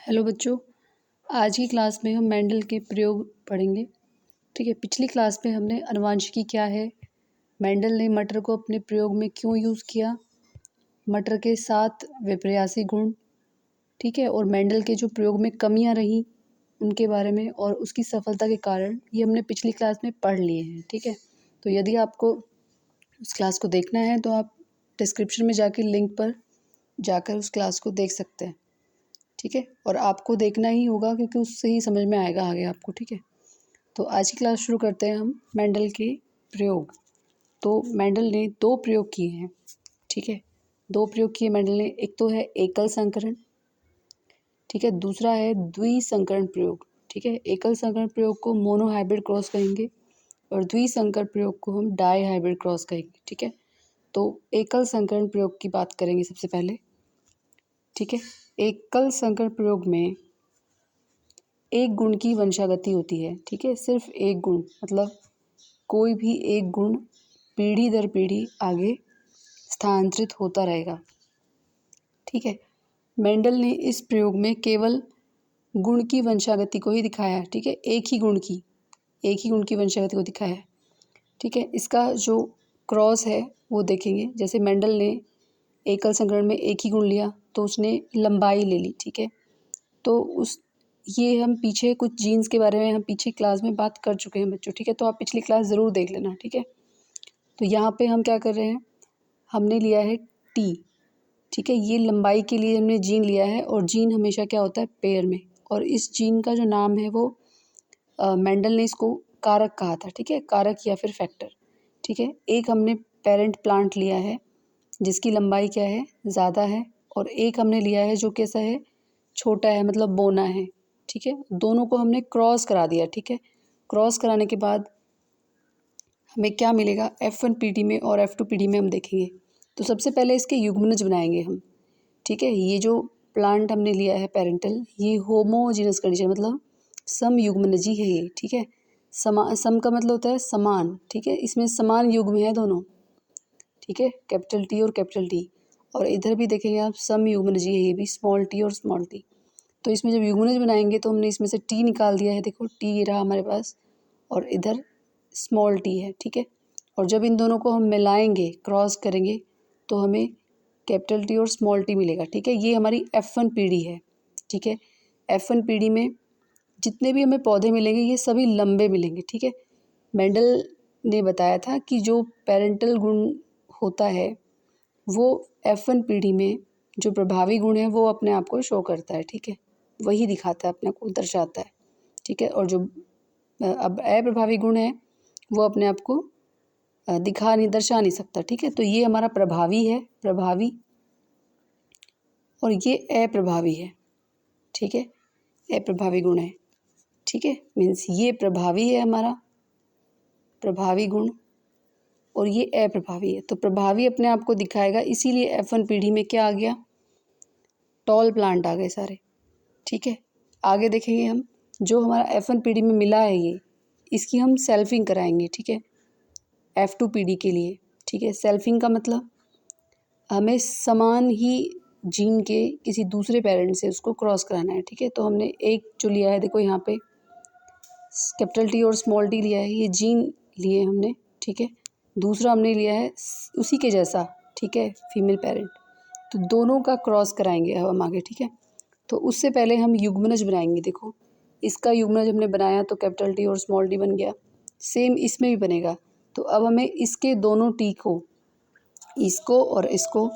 Hello बच्चों, आज की क्लास में हम मेंडल के प्रयोग पढ़ेंगे। ठीक है, पिछली क्लास में हमने आनुवंशिकी क्या है, मेंडल ने मटर को अपने प्रयोग में क्यों यूज़ किया, मटर के 7 विपर्यासी गुण, ठीक है, और मेंडल के जो प्रयोग में कमियां रहीं उनके बारे में और उसकी सफलता के कारण ये हमने पिछली क्लास में पढ़ लिए हैं। ठीक है, तो यदि आपको उस क्लास को देखना है तो आप डिस्क्रिप्शन में जाकर लिंक पर जाकर उस क्लास को देख सकते हैं। ठीक है, और आपको देखना ही होगा क्योंकि उससे ही समझ में आएगा आगे आपको। ठीक है, तो आज की क्लास शुरू करते हैं हम मेंडल के प्रयोग। तो मेंडल ने 2 प्रयोग किए हैं। ठीक है, 2 प्रयोग किए मेंडल ने। एक तो है एकल संकरण, ठीक है, दूसरा है द्विसंकरण प्रयोग। ठीक है, एकल संकरण प्रयोग को मोनोहाइब्रिड क्रॉस कहेंगे और द्विसंकर प्रयोग को हम डाई हाइब्रिड क्रॉस कहेंगे। ठीक है, तो एकल संकरण प्रयोग की बात करेंगे सबसे पहले। ठीक है, एकल संकरण प्रयोग में एक गुण की वंशागति होती है। ठीक है, सिर्फ एक गुण, मतलब कोई भी एक गुण पीढ़ी दर पीढ़ी आगे स्थानांतरित होता रहेगा। ठीक है, मेंडल ने इस प्रयोग में केवल गुण की वंशागति को ही दिखाया। ठीक है, एक ही गुण की वंशागति को दिखाया। ठीक है, इसका जो क्रॉस है वो देखेंगे। जैसे मेंडल ने एकल संकरण में एक ही गुण लिया तो उसने लंबाई ले ली। ठीक है, तो ये हम पीछे कुछ जीन्स के बारे में हम पीछे क्लास में बात कर चुके हैं बच्चों। ठीक है, तो आप पिछली क्लास ज़रूर देख लेना। ठीक है, तो यहाँ पे हम क्या कर रहे हैं, हमने लिया है टी। ठीक है, ये लंबाई के लिए हमने जीन लिया है और जीन हमेशा क्या होता है, पेयर में। और इस जीन का जो नाम है वो मेंडल ने इसको कारक कहा था। ठीक है, कारक या फिर फैक्टर। ठीक है, एक हमने पेरेंट प्लांट लिया है जिसकी लंबाई क्या है, ज़्यादा है, और एक हमने लिया है जो कैसा है, छोटा है, मतलब बोना है। ठीक है, दोनों को हमने क्रॉस करा दिया। ठीक है, क्रॉस कराने के बाद हमें क्या मिलेगा, F1 पीढ़ी में और F2 पीढ़ी में हम देखेंगे। तो सबसे पहले इसके युग्मनज बनाएंगे हम। ठीक है, ये जो प्लांट हमने लिया है पेरेंटल, ये होमोजीनस कंडीशन, मतलब सम युग्मनजी है ये। ठीक है, सम का मतलब होता है समान। ठीक है, इसमें समान युग्म है दोनों। ठीक है, कैपिटल टी और कैपिटल टी, और इधर भी देखेंगे आप सम युग्मनजी है, ये भी स्मॉल टी और स्मॉल टी। तो इसमें जब युग्मनज बनाएंगे तो हमने इसमें से टी निकाल दिया है। देखो टी ये रहा हमारे पास और इधर स्मॉल टी है। ठीक है, और जब इन दोनों को हम मिलाएंगे, क्रॉस करेंगे, तो हमें कैपिटल टी और स्मॉल टी मिलेगा। ठीक है, ये हमारी F1 पीढ़ी है। ठीक है, F1 पीढ़ी में जितने भी हमें पौधे मिलेंगे ये सभी लंबे मिलेंगे। ठीक है, मेंडल ने बताया था कि जो पेरेंटल गुण होता है वो F1 पीढ़ी में जो प्रभावी गुण है वो अपने आप को शो करता है। ठीक है, वही दिखाता है, अपने को दर्शाता है। ठीक है, और जो अब अप्रभावी गुण है वो अपने आप को दर्शा नहीं सकता। ठीक है, तो ये हमारा प्रभावी है, प्रभावी, और ये अप्रभावी है। ठीक है, अप्रभावी गुण है। ठीक है, मीन्स ये प्रभावी है हमारा प्रभावी गुण और ये अप्रभावी है। तो प्रभावी अपने आप को दिखाएगा, इसीलिए F1 पीढ़ी में क्या आ गया, टॉल प्लांट आ गए सारे। ठीक है, आगे देखेंगे हम जो हमारा F1 पीढ़ी में मिला है ये, इसकी हम सेल्फिंग कराएंगे। ठीक है, F2 पीढ़ी के लिए। ठीक है, सेल्फिंग का मतलब हमें समान ही जीन के किसी दूसरे पेरेंट से उसको क्रॉस कराना है। ठीक है, तो हमने एक जो लिया है, देखो यहाँ पे कैपिटल टी और स्मॉल टी लिया है, ये जीन लिए हमने। ठीक है, दूसरा हमने लिया है उसी के जैसा, ठीक है, फीमेल पेरेंट, तो दोनों का क्रॉस कराएंगे अब हम आगे। ठीक है, तो उससे पहले हम युग्मनज बनाएंगे। देखो इसका युग्मनज हमने बनाया तो कैपिटल टी और स्मॉल टी बन गया, सेम इसमें भी बनेगा। तो अब हमें इसके दोनों टी को, इसको और इसको,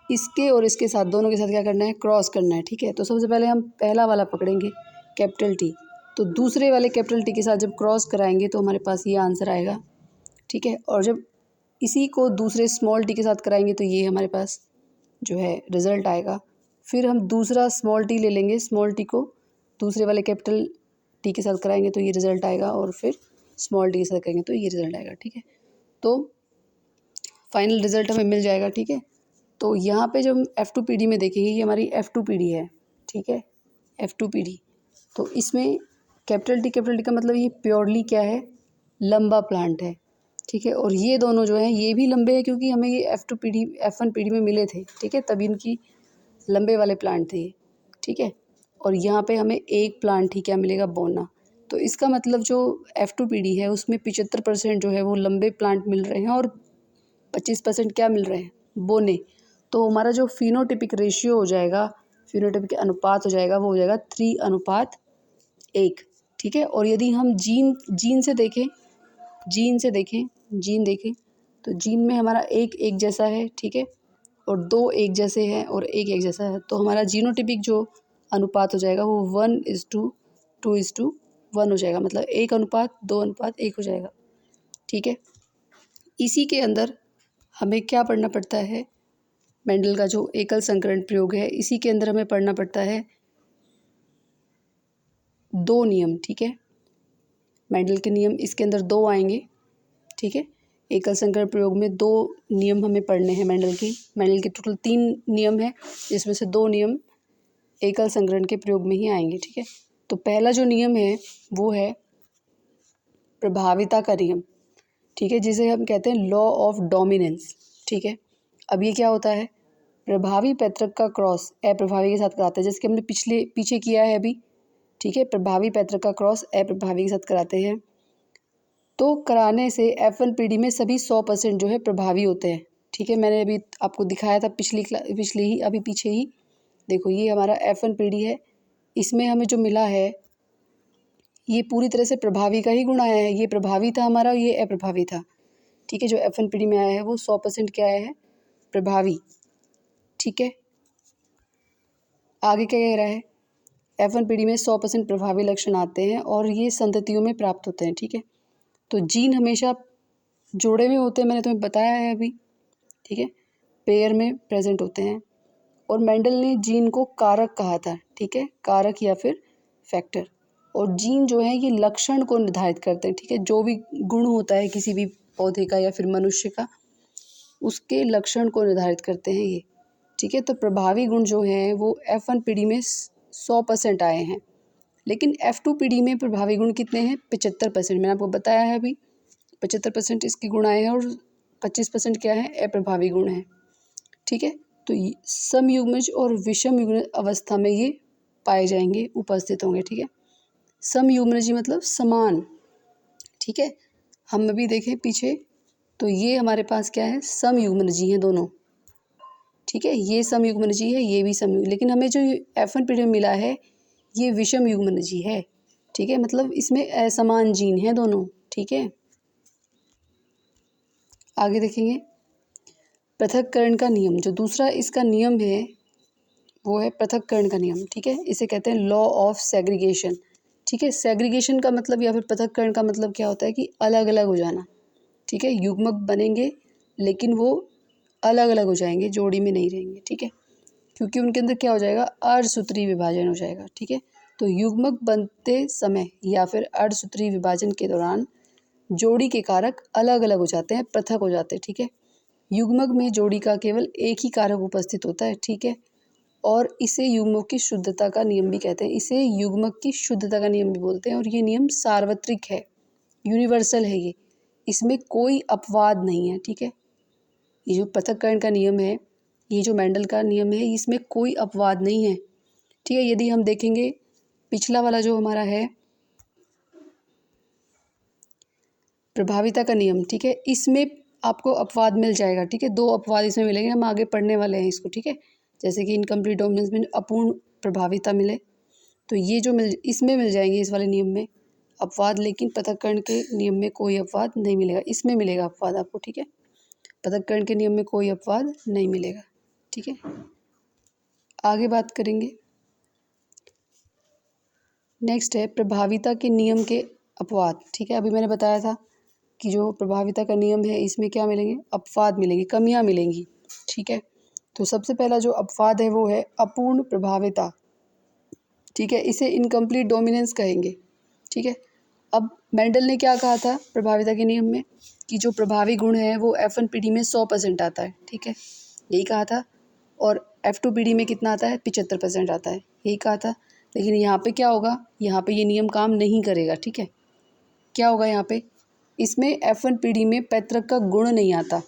इसके और इसके साथ, दोनों के साथ क्या करना है, क्रॉस करना है। ठीक है, तो सबसे पहले हम पहला वाला पकड़ेंगे कैपिटल टी, तो दूसरे वाले कैपिटल टी के साथ जब क्रॉस कराएंगे तो हमारे पास ये आंसर आएगा। ठीक है, और जब इसी को दूसरे स्मॉल टी के साथ कराएंगे तो ये हमारे पास जो है रिज़ल्ट आएगा। फिर हम दूसरा स्मॉल टी ले लेंगे, स्मॉल टी को दूसरे वाले कैपिटल टी के साथ कराएंगे तो ये रिज़ल्ट आएगा, और फिर स्मॉल टी के साथ करेंगे तो ये रिज़ल्ट आएगा। ठीक है, तो फाइनल रिज़ल्ट हमें मिल जाएगा। ठीक है, तो यहाँ पे जब हम F2 पीढ़ी में देखेंगे, ये हमारी F2 पीढ़ी है। ठीक है, F2 पीढ़ी, तो इसमें कैपिटल टी का मतलब ये प्योरली क्या है, लंबा प्लांट है। ठीक है, और ये दोनों जो हैं ये भी लंबे हैं क्योंकि हमें ये F1 पीढ़ी में मिले थे। ठीक है, तभी इनकी लंबे वाले प्लांट थे ये। ठीक है, और यहाँ पे हमें एक प्लांट ही क्या मिलेगा, बोना। तो इसका मतलब जो F2PD है उसमें 75% जो है वो लंबे प्लांट मिल रहे हैं और 25% क्या मिल रहे हैं, बोने। तो हमारा जो फिनोटिपिक रेशियो हो जाएगा, फिनोटिपिक अनुपात हो जाएगा, वो हो जाएगा 3:1। ठीक है। और यदि हम जीन से देखें तो जीन में हमारा एक जैसा है, ठीक है, और 2 एक जैसे हैं और एक जैसा है। तो हमारा जीनोटिपिक जो अनुपात हो जाएगा वो 1:2:1 हो जाएगा, मतलब 1:2:1 हो जाएगा। ठीक है। इसी के अंदर हमें क्या पढ़ना पड़ता है, मेंडल का जो एकल संकरण प्रयोग है, इसी के अंदर हमें पढ़ना पड़ता है 2 नियम। ठीक है। मेंडल के नियम इसके अंदर 2 आएंगे। ठीक है। एकल संकरण प्रयोग में 2 नियम हमें पढ़ने हैं मेंडल के टोटल 3 नियम है, जिसमें से 2 नियम एकल संकरण के प्रयोग में ही आएंगे। ठीक है। तो पहला जो नियम है वो है प्रभाविता का नियम। ठीक है, जिसे हम कहते हैं लॉ ऑफ डोमिनेंस। ठीक है। अब ये क्या होता है, प्रभावी पैतृक का क्रॉस अप्रभावी के साथ कराते हैं, जैसे कि हमने पीछे किया है अभी। ठीक है। प्रभावी पैतृक का क्रॉस अप्रभावी के साथ कराते हैं, तो कराने से F1PD में सभी 100% जो है प्रभावी होते हैं। ठीक है। मैंने अभी आपको दिखाया था पीछे ही देखो, ये हमारा F1PD है। इसमें हमें जो मिला है ये पूरी तरह से प्रभावी का ही गुण आया है। ये प्रभावी था हमारा, ये अप्रभावी था। ठीक है। जो F1PD में आया है वो 100% क्या आया है, प्रभावी। ठीक है। आगे क्या कह रहा है, F1PD में 100% प्रभावी लक्षण आते हैं और ये संततियों में प्राप्त होते हैं। ठीक है। तो जीन हमेशा जोड़े में होते हैं, मैंने तुम्हें बताया है अभी। ठीक है। पेयर में प्रेजेंट होते हैं। और मेंडल ने जीन को कारक कहा था। ठीक है। कारक या फिर फैक्टर। और जीन जो है ये लक्षण को निर्धारित करते हैं। ठीक है। जो भी गुण होता है किसी भी पौधे का या फिर मनुष्य का, उसके लक्षण को निर्धारित करते हैं ये। ठीक है। तो प्रभावी गुण जो हैं वो F1PD में 100% आए हैं, लेकिन F2PD में प्रभावी गुण कितने हैं, 75%। मैंने आपको बताया है अभी, 75% इसके गुण आए हैं और 25% क्या है, अप्रभावी गुण हैं। ठीक है। तो समयुग्मज और विषम युग्मज अवस्था में ये पाए जाएंगे, उपस्थित होंगे। ठीक है। समयुग्मजी मतलब समान। ठीक है। हम अभी देखें पीछे, तो ये हमारे पास क्या है, समयुग्मजी हैं दोनों। ठीक है। ये समयुग्मजी है, ये भी समयुग्म, लेकिन हमें जो F1PD में मिला है ये विषम युग्मजी है। ठीक है। मतलब इसमें असमान जीन है दोनों। ठीक है। आगे देखेंगे पृथक्करण का नियम। जो दूसरा इसका नियम है वो है पृथक्करण का नियम। ठीक है। इसे कहते हैं लॉ ऑफ सेग्रीगेशन। ठीक है। सेग्रीगेशन का मतलब या फिर पृथक्करण का मतलब क्या होता है कि अलग अलग हो जाना। ठीक है। युग्मक बनेंगे लेकिन वो अलग अलग हो जाएंगे, जोड़ी में नहीं रहेंगे। ठीक है। क्योंकि उनके अंदर क्या हो जाएगा, अर्धसूत्रीय विभाजन हो जाएगा। ठीक है। तो युग्मक बनते समय या फिर अर्धसूत्रीय विभाजन के दौरान जोड़ी के कारक अलग अलग हो जाते हैं, पृथक हो जाते हैं। ठीक है। युग्मक में जोड़ी का केवल एक ही कारक उपस्थित होता है। ठीक है। और इसे युग्मक की शुद्धता का नियम भी कहते हैं। इसे युग्मक की शुद्धता का नियम भी बोलते हैं और ये नियम सार्वत्रिक है, यूनिवर्सल है ये, इसमें कोई अपवाद नहीं है। ठीक है। ये जो पृथक्करण का नियम है, ये जो मेंडल का नियम है, इसमें कोई अपवाद नहीं है। ठीक है। यदि हम देखेंगे पिछला वाला जो हमारा है प्रभाविता का नियम, ठीक है, इसमें आपको अपवाद मिल जाएगा। ठीक है। 2 अपवाद इसमें मिलेंगे, हम आगे पढ़ने वाले हैं इसको। ठीक है। जैसे कि इनकम्प्लीट डोमिनेंस में अपूर्ण प्रभाविता मिले, तो ये जो इसमें मिल जाएंगे इस वाले नियम में अपवाद, लेकिन पृथक्करण के नियम में कोई अपवाद नहीं मिलेगा। इसमें मिलेगा अपवाद आपको। ठीक है। पृथक्करण के नियम में कोई अपवाद नहीं मिलेगा। ठीक है। आगे बात करेंगे, नेक्स्ट है प्रभाविता के नियम के अपवाद। ठीक है। अभी मैंने बताया था कि जो प्रभाविता का नियम है इसमें क्या मिलेंगे, अपवाद मिलेंगे, कमियां मिलेंगी। ठीक है। तो सबसे पहला जो अपवाद है वो है अपूर्ण प्रभाविता। ठीक है। इसे इनकम्प्लीट डोमिनेंस कहेंगे। ठीक है। अब मेंडल ने क्या कहा था प्रभाविता के नियम में कि जो प्रभावी गुण है वो F1PD में 100% आता है। ठीक है। यही कहा था। और F2PD में कितना आता है, 75% आता है, यही कहा था। लेकिन यहाँ पे क्या होगा, यहाँ पे ये नियम काम नहीं करेगा। ठीक है। क्या होगा यहाँ पे, इसमें F1PD में पैतृक का गुण नहीं आता।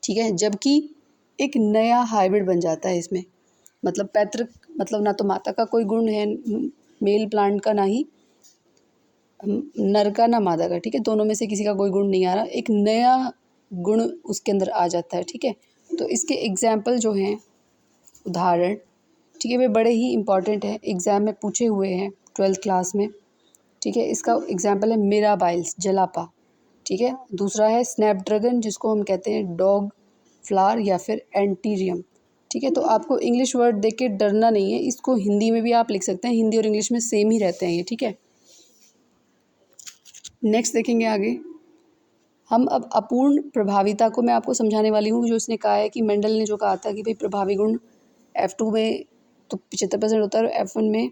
ठीक है। जबकि एक नया हाइब्रिड बन जाता है इसमें, मतलब पैतृक मतलब ना तो माता का कोई गुण है मेल प्लांट का, ना ही नर का ना मादा का, ठीक है, दोनों में से किसी का कोई गुण नहीं आ रहा, एक नया गुण उसके अंदर आ जाता है, ठीक है। तो इसके एग्जाम्पल जो हैं, उदाहरण, ठीक है, वे बड़े ही इंपॉर्टेंट हैं, एग्ज़ाम में पूछे हुए हैं 12th क्लास में, ठीक है। इसका एग्जाम्पल है मिराबाइल्स, जलापा, ठीक है। दूसरा है स्नैपड्रैगन, जिसको हम कहते हैं डॉग फ्लावर या फिर एंटीरियम, ठीक है। तो आपको इंग्लिश वर्ड देख के डरना नहीं है, इसको हिंदी में भी आप लिख सकते हैं, हिंदी और इंग्लिश में सेम ही रहते हैं ये, ठीक है। नेक्स्ट देखेंगे आगे हम। अब अपूर्ण प्रभाविता को मैं आपको समझाने वाली हूँ, जो इसने कहा है कि मेंडल ने जो कहा था कि भाई प्रभावी गुण F2 में तो 75% होता है और F1 में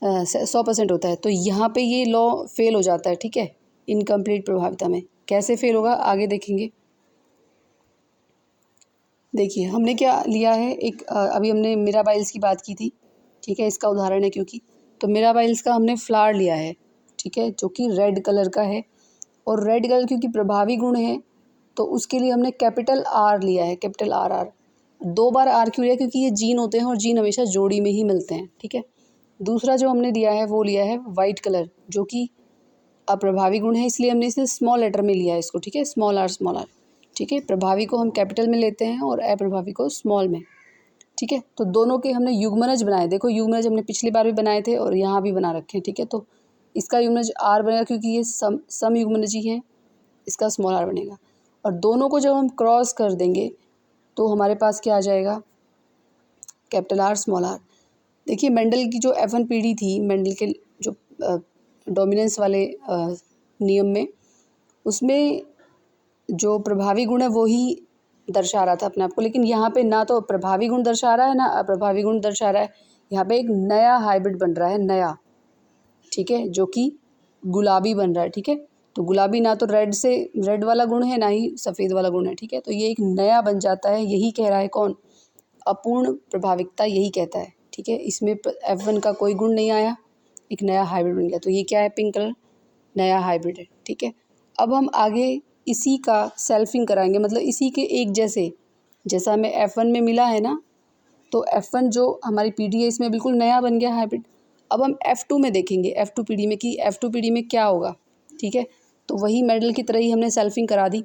100% होता है। तो यहाँ पे ये लॉ फेल हो जाता है, ठीक है, इनकम्प्लीट प्रभाविता में। कैसे फेल होगा आगे देखेंगे। देखिए हमने क्या लिया है, एक अभी हमने मिराबाइल्स की बात की थी, ठीक है, इसका उदाहरण है क्योंकि, तो मिराबाइल्स का हमने फ्लावर लिया है, ठीक है, जो कि रेड कलर का है, और रेड कलर क्योंकि प्रभावी गुण है तो उसके लिए हमने कैपिटल R लिया है, कैपिटल R। 2 बार R क्यों लिया, क्योंकि ये जीन होते हैं और जीन हमेशा जोड़ी में ही मिलते हैं, ठीक है। दूसरा जो हमने लिया है वो लिया है वाइट कलर, जो कि अप्रभावी गुण है, इसलिए हमने इसे स्मॉल लेटर में लिया है इसको, ठीक है, स्मॉल r, ठीक है। प्रभावी को हम कैपिटल में लेते हैं और अप्रभावी को स्मॉल में, ठीक है। तो दोनों के हमने युग्मनज बनाए, देखो युग्मनज हमने पिछली बार भी बनाए थे और यहाँ भी बना रखे हैं, ठीक है। तो इसका युग्मनज R बनेगा क्योंकि ये सम युग्मनज ही है, इसका स्मॉल r बनेगा। और दोनों को जब हम क्रॉस कर देंगे तो हमारे पास क्या आ जाएगा, कैपिटल R स्मॉल r। देखिए मेंडल की जो F1 पीढ़ी थी, मेंडल के जो डोमिनेंस वाले नियम में, उसमें जो प्रभावी गुण है वो ही दर्शा रहा था अपने आप को, लेकिन यहाँ पे ना तो प्रभावी गुण दर्शा रहा है ना अप्रभावी गुण दर्शा रहा है, यहाँ पे एक नया हाइब्रिड बन रहा है, नया, ठीक है, जो कि गुलाबी बन रहा है, ठीक है। तो गुलाबी ना तो रेड वाला गुण है ना ही सफ़ेद वाला गुण है, ठीक है। तो ये एक नया बन जाता है, यही कह रहा है कौन, अपूर्ण प्रभाविकता यही कहता है, ठीक है। इसमें F1 का कोई गुण नहीं आया, एक नया हाइब्रिड बन गया, तो ये क्या है, पिंक कलर, नया हाइब्रिड है, ठीक है। अब हम आगे इसी का सेल्फिंग कराएंगे, मतलब इसी के एक जैसे, जैसा हमें F1 में मिला है ना, तो F1 जो हमारी पीढ़ी है इसमें बिल्कुल नया बन गया हाइब्रिड। अब हम F2 में देखेंगे, F2 पीढ़ी में कि F2 पीढ़ी में क्या होगा, ठीक है। तो वही मेडल की तरह ही हमने सेल्फिंग करा दी,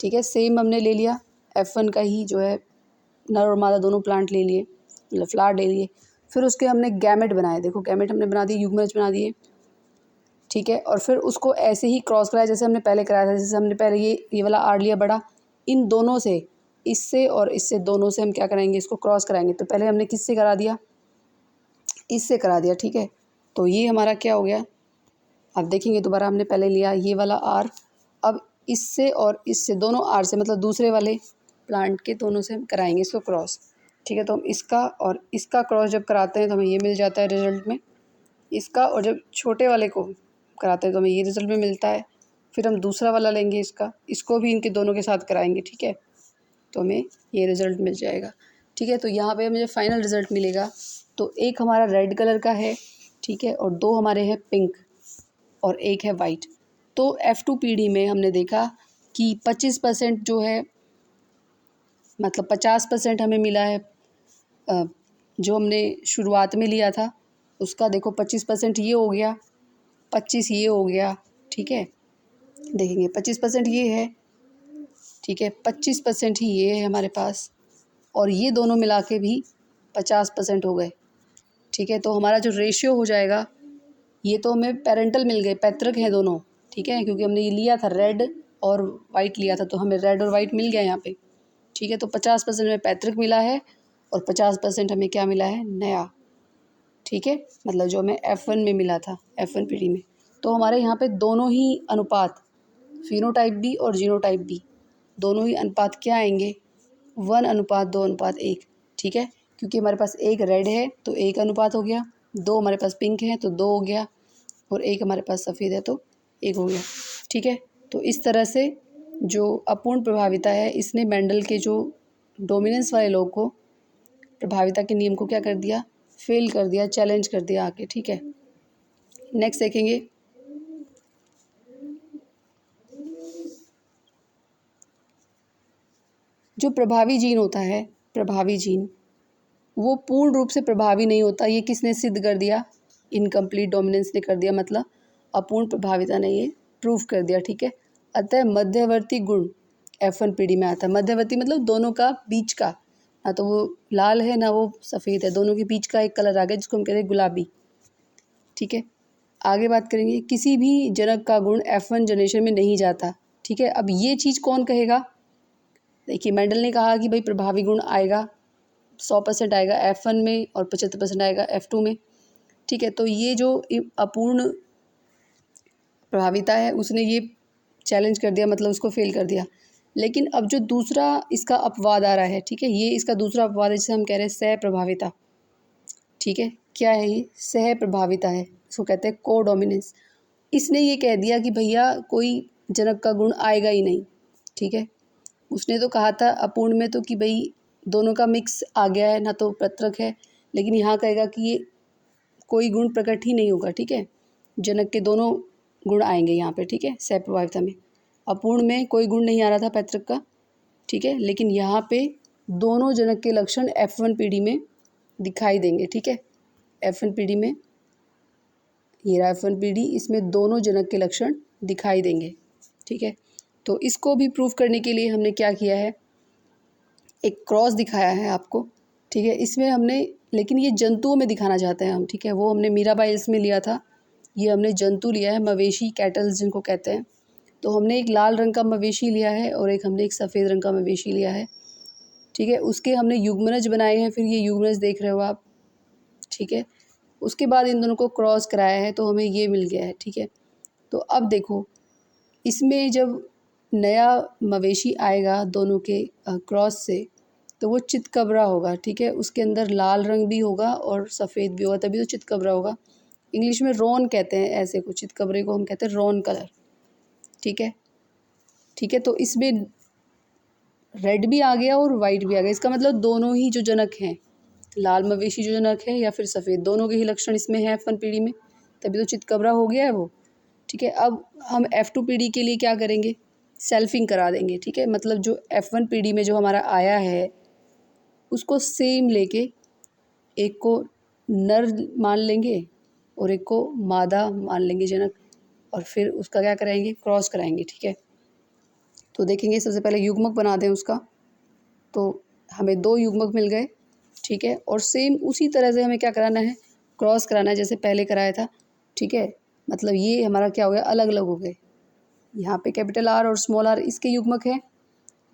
ठीक है, सेम हमने ले लिया F1 का ही जो है नर और मादा दोनों प्लांट ले लिए, मतलब फ्लावर ले लिए। फिर उसके हमने गैमेट बनाए, देखो गैमेट हमने बना दिए, युग्मनज बना दिए, ठीक है। और फिर उसको ऐसे ही क्रॉस कराया जैसे हमने पहले कराया था, जैसे हमने पहले ये वाला R लिया बड़ा, इन दोनों से, इससे और इससे, दोनों से हम क्या कराएंगे, इसको क्रॉस कराएंगे। तो पहले हमने किससे करा दिया, इससे करा दिया, ठीक है। तो ये हमारा क्या हो गया, अब देखेंगे दोबारा, हमने पहले लिया ये वाला R, अब इससे और इससे, दोनों R से मतलब दूसरे वाले प्लांट के दोनों से हम कराएंगे इसको क्रॉस, ठीक है। तो हम इसका और इसका क्रॉस जब कराते हैं तो हमें ये मिल जाता है रिजल्ट में, इसका, और जब छोटे वाले को कराते हैं तो हमें ये रिज़ल्ट में मिलता है। फिर हम दूसरा वाला लेंगे इसका, इसको भी इनके दोनों के साथ कराएंगे, ठीक है, तो हमें ये रिज़ल्ट मिल जाएगा, ठीक है। तो यहाँ पे मुझे फाइनल रिज़ल्ट मिलेगा, तो एक हमारा रेड कलर का है, ठीक है, और 2 हमारे हैं पिंक और 1 है वाइट। तो F2 पीढ़ी में हमने देखा कि 25% जो है, मतलब 50% हमें मिला है, जो हमने शुरुआत में लिया था उसका, देखो 25% ये हो गया, 25 ये हो गया, ठीक है। देखेंगे 25% ये है, ठीक है, 25% ही ये है हमारे पास, और ये दोनों मिला के भी 50% हो गए, ठीक है। तो हमारा जो रेशियो हो जाएगा, ये तो हमें पेरेंटल मिल गए, पैतृक हैं दोनों, ठीक है, क्योंकि हमने ये लिया था रेड और वाइट लिया था, तो हमें रेड और वाइट मिल गया यहाँ पे, ठीक है। तो 50% हमें पैतृक मिला है और 50% हमें क्या मिला है, नया, ठीक है, मतलब जो हमें F1 में मिला था, F1 पीढ़ी में। तो हमारे यहाँ पे दोनों ही अनुपात, फिनोटाइप बी और जीनोटाइप बी, दोनों ही अनुपात क्या आएंगे, 1:2:1, ठीक है। क्योंकि हमारे पास एक रेड है तो 1 अनुपात हो गया, 2 हमारे पास पिंक है तो 2 हो गया, और 1 हमारे पास सफ़ेद है तो 1 हो गया, ठीक है। तो इस तरह से जो अपूर्ण प्रभाविता है, इसने मेंडल के जो डोमिनेंस वाले लोग को, प्रभाविता के नियम को क्या कर दिया, फेल कर दिया, चैलेंज कर दिया आके, ठीक है। नेक्स्ट देखेंगे, जो प्रभावी जीन होता है, प्रभावी जीन, वो पूर्ण रूप से प्रभावी नहीं होता। ये किसने सिद्ध कर दिया? इनकम्प्लीट डोमिनेंस ने कर दिया, मतलब अपूर्ण प्रभाविता ने ये प्रूव कर दिया, ठीक है। अतः मध्यवर्ती गुण F1PD में आता है। मध्यवर्ती मतलब दोनों का बीच का, ना तो वो लाल है ना वो सफ़ेद है, दोनों के बीच का एक कलर आ गया जिसको हम कहते हैं गुलाबी, ठीक है। आगे बात करेंगे, किसी भी जनक का गुण F1 जनरेशन में नहीं जाता, ठीक है। अब ये चीज़ कौन कहेगा? देखिए मेंडल ने कहा कि भाई प्रभावी गुण आएगा 100% आएगा F1 में और 75% आएगा F2 में, ठीक है। तो ये जो अपूर्ण प्रभाविता है उसने ये चैलेंज कर दिया, मतलब उसको फेल कर दिया। लेकिन अब जो दूसरा इसका अपवाद आ रहा है, ठीक है, ये इसका दूसरा अपवाद है जिसे हम कह रहे हैं सह प्रभाविता, ठीक है। क्या है ये? सह प्रभाविता है, इसको कहते हैं को डोमिनेंस। इसने ये कह दिया कि भैया कोई जनक का गुण आएगा ही नहीं, ठीक है। उसने तो कहा था अपूर्ण में तो कि भाई दोनों का मिक्स आ गया है, ना तो पृथक है, लेकिन यहाँ कहेगा कि ये कोई गुण प्रकट ही नहीं होगा, ठीक है। जनक के दोनों गुण आएंगे यहाँ पे, ठीक है, सह प्रभाविता में। अपूर्ण में कोई गुण नहीं आ रहा था पैतृक का, ठीक है, लेकिन यहाँ पे दोनों जनक के लक्षण F1PD में दिखाई देंगे, ठीक है। F1PD में ये रहा F1PD, इसमें दोनों जनक के लक्षण दिखाई देंगे, ठीक है। तो इसको भी प्रूव करने के लिए हमने क्या किया है, एक क्रॉस दिखाया है आपको, ठीक है। इसमें हमने, लेकिन ये जंतुओं में दिखाना चाहते हैं हम, ठीक है। वो हमने मीराबाई इल्स में लिया था, ये हमने जंतु लिया है, मवेशी कैटल्स जिनको कहते हैं। तो हमने एक लाल रंग का मवेशी लिया है और हमने एक सफ़ेद रंग का मवेशी लिया है, ठीक है। उसके हमने युग्मनज बनाए हैं, फिर ये युग्मनज देख रहे हो आप, ठीक है। उसके बाद इन दोनों को क्रॉस कराया है तो हमें ये मिल गया है, ठीक है। तो अब देखो इसमें जब नया मवेशी आएगा दोनों के क्रॉस से, तो वो चितकबरा होगा, ठीक है। उसके अंदर लाल रंग भी होगा और सफ़ेद भी होगा, तभी तो चितकबरा होगा। इंग्लिश में रॉन कहते हैं ऐसे को, चितकबरे को हम कहते हैं रॉन कलर, ठीक है, ठीक है। तो इसमें रेड भी आ गया और वाइट भी आ गया, इसका मतलब दोनों ही जो जनक हैं, लाल मवेशी जो जनक है या फिर सफ़ेद, दोनों के ही लक्षण इसमें है F1PD में, तभी तो चितकबरा हो गया है वो, ठीक है। अब हम F2PD के लिए क्या करेंगे, सेल्फिंग करा देंगे, ठीक है। मतलब जो F1PD में जो हमारा आया है उसको सेम लेके एक को नर मान लेंगे और एक को मादा मान लेंगे जनक, और फिर उसका क्या कराएंगे, क्रॉस कराएंगे, ठीक है। तो देखेंगे सबसे पहले युग्मक बना दें उसका, तो हमें 2 युग्मक मिल गए, ठीक है। और सेम उसी तरह से हमें क्या कराना है, क्रॉस कराना है जैसे पहले कराया था, ठीक है। मतलब ये हमारा क्या हो गया, अलग अलग हो गए। यहाँ पे कैपिटल R और स्मॉल r इसके युग्मक है,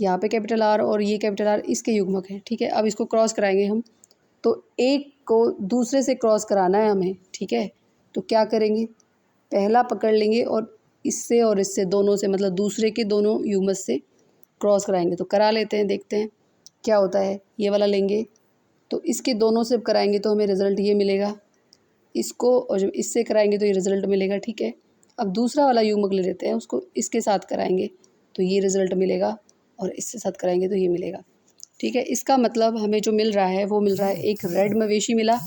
यहाँ पे कैपिटल R और ये कैपिटल R इसके युग्मक है, ठीक है। अब इसको क्रॉस कराएंगे हम, तो एक को दूसरे से क्रॉस कराना है हमें, ठीक है। तो क्या करेंगे, पहला पकड़ लेंगे और इससे दोनों से, मतलब दूसरे के दोनों युग्मक से क्रॉस कराएंगे। तो करा लेते हैं, देखते हैं क्या होता है। ये वाला लेंगे तो इसके दोनों से कराएंगे तो हमें रिज़ल्ट ये मिलेगा, इसको और जब इससे कराएंगे तो ये रिज़ल्ट मिलेगा, ठीक है। अब दूसरा वाला युग्मक ले लेते हैं, उसको इसके साथ कराएंगे तो ये रिज़ल्ट मिलेगा, और इसके साथ कराएंगे तो ये मिलेगा, ठीक है। इसका मतलब हमें जो मिल रहा है वो मिल रहा है, एक रेड मवेशी मिला,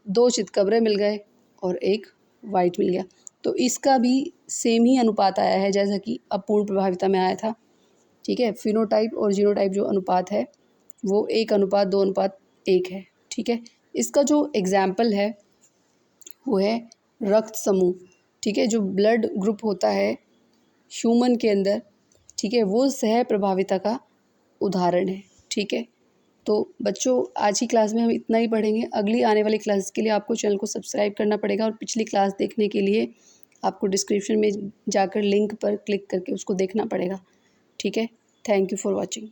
दो चितकबरे मिल गए और एक वाइट मिल गया। तो इसका भी सेम ही अनुपात आया है जैसा कि अपूर्ण प्रभाविता में आया था, ठीक है। फिनोटाइप और जीनोटाइप जो अनुपात है वो 1:2:1 है, ठीक है। इसका जो एग्जाम्पल है वो है रक्त समूह, ठीक है। जो ब्लड ग्रुप होता है ह्यूमन के अंदर, ठीक है, वो सह प्रभाविता का उदाहरण है, ठीक है। तो बच्चों आज की क्लास में हम इतना ही पढ़ेंगे। अगली आने वाली क्लास के लिए आपको चैनल को सब्सक्राइब करना पड़ेगा, और पिछली क्लास देखने के लिए आपको डिस्क्रिप्शन में जाकर लिंक पर क्लिक करके उसको देखना पड़ेगा, ठीक है। Thank you for watching.